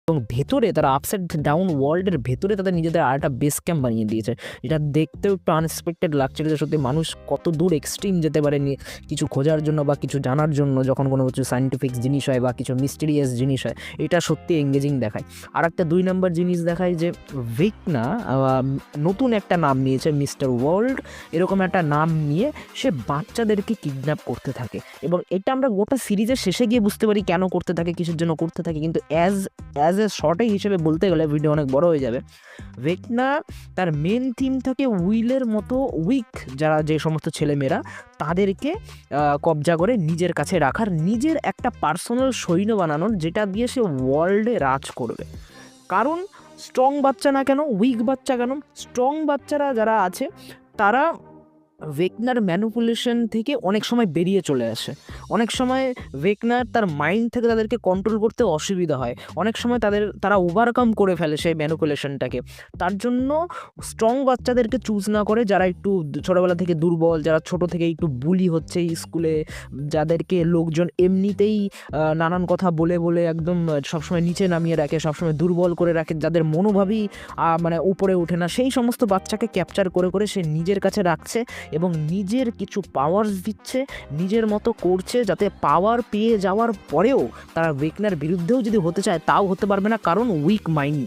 এবং ভেতরে তারা আপসাইড ডাউন ওয়ার্ল্ডের ভেতরে তাদের নিজেদের আরেকটা বেস ক্যাম্প বানিয়ে দিয়েছে, যেটা দেখতেও একটু আনএক্সপেক্টেড লাগছিল যে সত্যি মানুষ কত দূর এক্সট্রিম যেতে পারে কিছু খোঁজার জন্য বা কিছু জানার জন্য, যখন কোনো কিছু সায়েন্টিফিক জিনিস হয় বা কিছু মিস্টিরিয়াস জিনিস হয়, এটা সত্যি এঙ্গেজিং দেখায়। আর একটা 2 নম্বর জিনিস দেখায় যে ভেকনা নতুন একটা নাম নিয়েছে, মিস্টার ওয়ার্ল্ড এরকম একটা নাম নিয়ে সে বাচ্চাদেরকে কিডন্যাপ করতে থাকে, এবং এটা আমরা গোটা সিরিজের শেষে গিয়ে বুঝতে পারি কেন করতে থাকে, কিসের জন্য করতে থাকে। কিন্তু অ্যাজ এ শর্টে হিসেবে বলতে গেলে ভিডিও অনেক বড় হয়ে যাবে। ভেকনা তার মেন থিম থাকে উইলের মতো উইক যারা যে সমস্ত ছেলেমেয়েরা তাদেরকে কবজা করে নিজের কাছে রাখার, নিজের একটা পার্সোনাল সৈন্য বানানোর, যেটা দিয়ে সে ওয়ার্ল্ডে রাজ করবে। কারণ স্ট্রং বাচ্চা না কেন, উইক বাচ্চা কেন, স্ট্রং বাচ্চারা যারা আছে তারা ভেকনার ম্যানিপুলেশন থেকে অনেক সময় বেরিয়ে চলে আসে, অনেক সময় ভেকনার তার মাইন্ড থেকে তাদেরকে কন্ট্রোল করতে অসুবিধা হয়, অনেক সময় তারা ওভারকাম করে ফেলে সেই ম্যানিপুলেশনটাকে। তার জন্য স্ট্রং বাচ্চাদেরকে চুজ না করে যারা একটু ছোটোবেলা থেকে দুর্বল, যারা ছোট থেকে একটু বুলি হচ্ছে স্কুলে, যাদেরকে লোকজন এমনিতেই নানান কথা বলে বলে একদম সবসময় নিচে নামিয়ে রাখে, সবসময় দুর্বল করে রাখে, যাদের মনোভাবই মানে উপরে ওঠে না, সেই সমস্ত বাচ্চাকে ক্যাপচার করে করে সে নিজের কাছে রাখছে এবং নিজের কিছু পাওয়ার্স দিচ্ছে, নিজের মতো করছে, যাতে পাওয়ার পেয়ে যাওয়ার পরেও তারা ভেকনার বিরুদ্ধেও যদি হতে চায় তাও হতে পারবে না, কারণ উইক মাইন্ড।